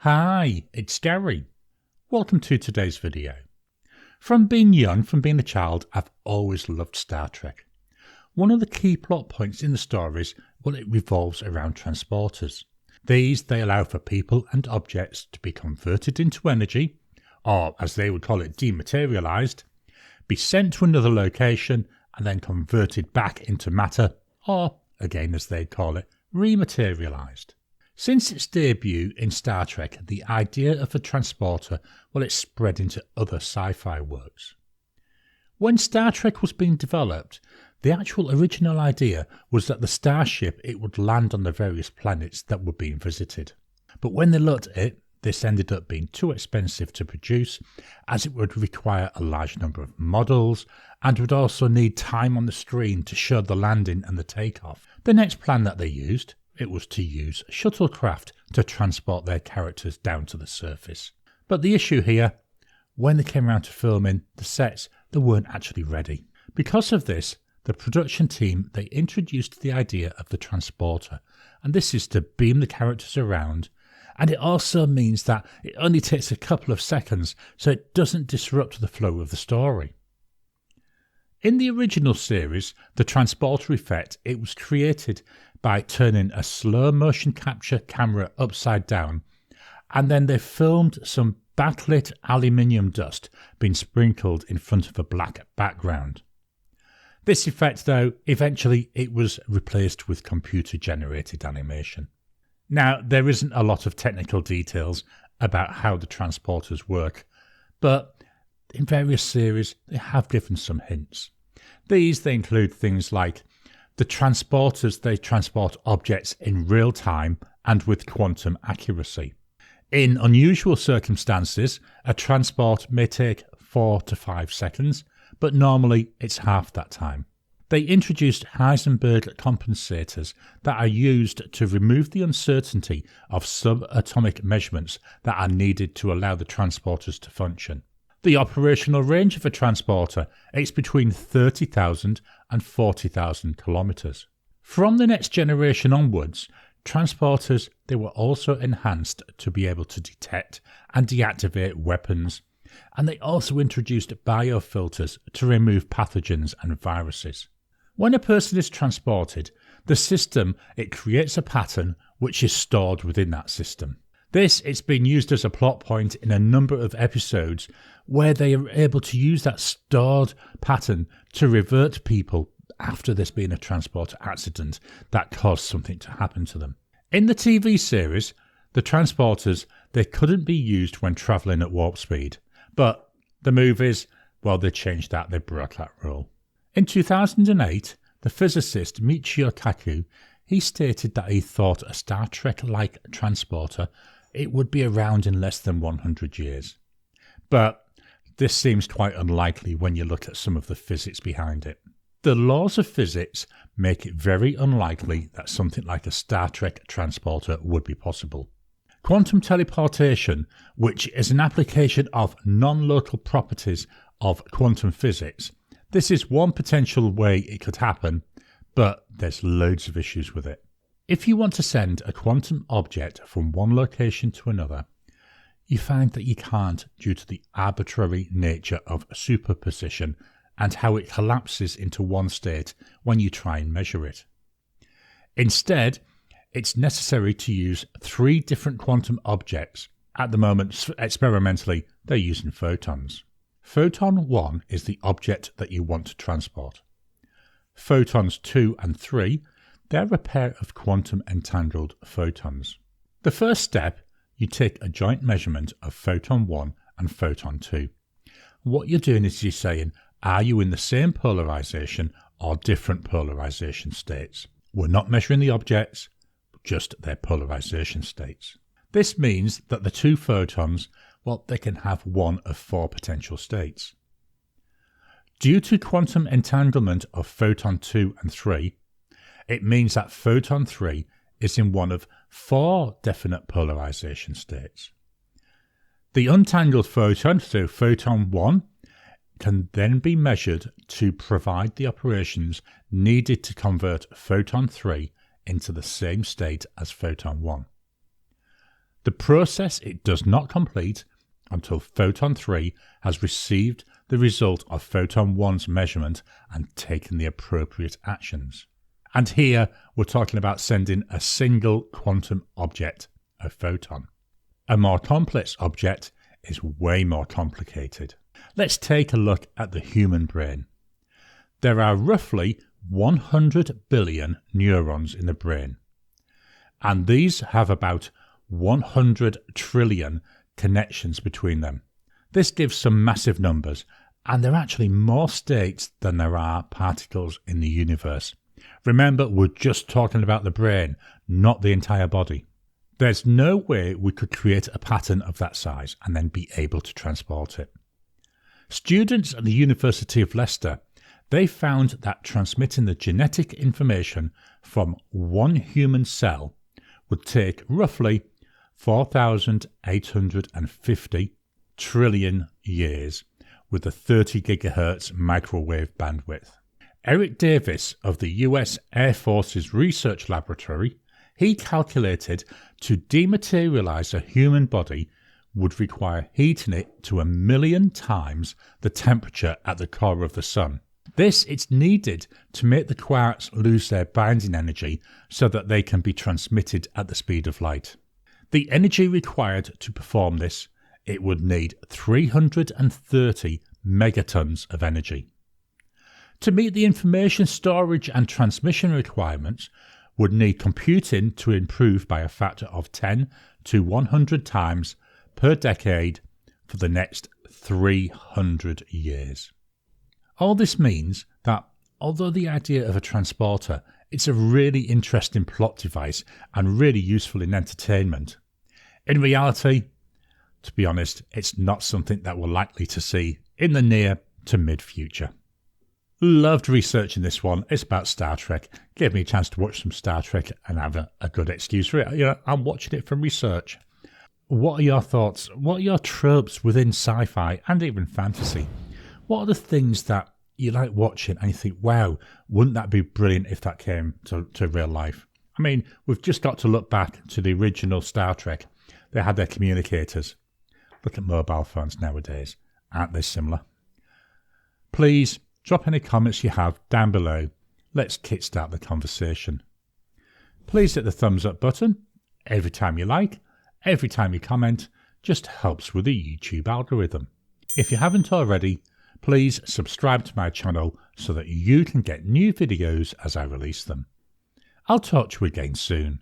Hi, it's Gary. Welcome to today's video. From being a child, I've always loved Star Trek. One of the key plot points in the stories, it revolves around transporters. They allow for people and objects to be converted into energy, or as they would call it, dematerialized, be sent to another location and then converted back into matter, or again as they call it, rematerialized. Since its debut in Star Trek, the idea of a transporter, it's spread into other sci-fi works. When Star Trek was being developed, the actual original idea was that the starship would land on the various planets that were being visited. But when they looked at it, this ended up being too expensive to produce, as it would require a large number of models and would also need time on the screen to show the landing and the takeoff. The next plan that they used, it was to use shuttlecraft to transport their characters down to the surface. But the issue here, when they came around to filming the sets, they weren't actually ready. Because of this, the production team, they introduced the idea of the transporter, and this is to beam the characters around, and it also means that it only takes a couple of seconds, so it doesn't disrupt the flow of the story. In the original series, the transporter effect, it was created by turning a slow motion capture camera upside down, and then they filmed some backlit aluminium dust being sprinkled in front of a black background. This effect, though, eventually it was replaced with computer generated animation. Now, there isn't a lot of technical details about how the transporters work, but in various series they have given some hints. They include things like the transporters, they transport objects in real time and with quantum accuracy. In unusual circumstances, a transport may take 4 to 5 seconds, but normally it's half that time. They introduced Heisenberg compensators that are used to remove the uncertainty of subatomic measurements that are needed to allow the transporters to function. The operational range of a transporter is between 30,000 and 40,000 kilometers. From the next generation onwards, transporters, they were also enhanced to be able to detect and deactivate weapons, and they also introduced biofilters to remove pathogens and viruses. When a person is transported, the system, it creates a pattern which is stored within that system. It's been used as a plot point in a number of episodes where they are able to use that stored pattern to revert people after there's been a transport accident that caused something to happen to them. In the TV series, the transporters, they couldn't be used when travelling at warp speed, but the movies, they changed that, they broke that rule. In 2008, the physicist Michio Kaku, he stated that he thought a Star Trek-like transporter, it would be around in less than 100 years. But this seems quite unlikely when you look at some of the physics behind it. The laws of physics make it very unlikely that something like a Star Trek transporter would be possible. Quantum teleportation, which is an application of non-local properties of quantum physics, this is one potential way it could happen, but there's loads of issues with it. If you want to send a quantum object from one location to another, you find that you can't due to the arbitrary nature of superposition and how it collapses into one state when you try and measure it. Instead, it's necessary to use 3 different quantum objects. At the moment, experimentally, they're using photons. Photon 1 is the object that you want to transport. Photons 2 and 3, they're a pair of quantum entangled photons. The first step, you take a joint measurement of photon 1 and photon 2. What you're doing is you're saying, are you in the same polarization or different polarization states? We're not measuring the objects, just their polarization states. This means that the 2 photons, they can have one of 4 potential states. Due to quantum entanglement of photon 2 and 3, it means that photon 3 is in one of 4 definite polarization states. The untangled photon, so photon 1, can then be measured to provide the operations needed to convert photon 3 into the same state as photon 1. The process it does not complete until photon 3 has received the result of photon 1's measurement and taken the appropriate actions. And here we're talking about sending a single quantum object, a photon. A more complex object is way more complicated. Let's take a look at the human brain. There are roughly 100 billion neurons in the brain, and these have about 100 trillion connections between them. This gives some massive numbers, and there are actually more states than there are particles in the universe. Remember, we're just talking about the brain, not the entire body. There's no way we could create a pattern of that size and then be able to transport it. Students at the University of Leicester, they found that transmitting the genetic information from one human cell would take roughly 4,850 trillion years with a 30 gigahertz microwave bandwidth. Eric Davis of the US Air Force's Research Laboratory, he calculated to dematerialize a human body would require heating it to 1 million times the temperature at the core of the Sun. This is needed to make the quarks lose their binding energy so that they can be transmitted at the speed of light. The energy required to perform this, it would need 330 megatons of energy. To meet the information storage and transmission requirements, would need computing to improve by a factor of 10 to 100 times per decade for the next 300 years. All this means that although the idea of a transporter, it's a really interesting plot device and really useful in entertainment, in reality, to be honest, it's not something that we're likely to see in the near to mid-future. Loved researching this one. It's about Star Trek. Gave me a chance to watch some Star Trek and have a good excuse for it. I'm watching it from research. What are your thoughts? What are your tropes within sci-fi and even fantasy? What are the things that you like watching and you think, wow, wouldn't that be brilliant if that came to real life? I mean, we've just got to look back to the original Star Trek. They had their communicators. Look at mobile phones nowadays. Aren't they similar? Please drop any comments you have down below. Let's kickstart the conversation. Please hit the thumbs up button. Every time you like, every time you comment, just helps with the YouTube algorithm. If you haven't already, please subscribe to my channel so that you can get new videos as I release them. I'll talk to you again soon.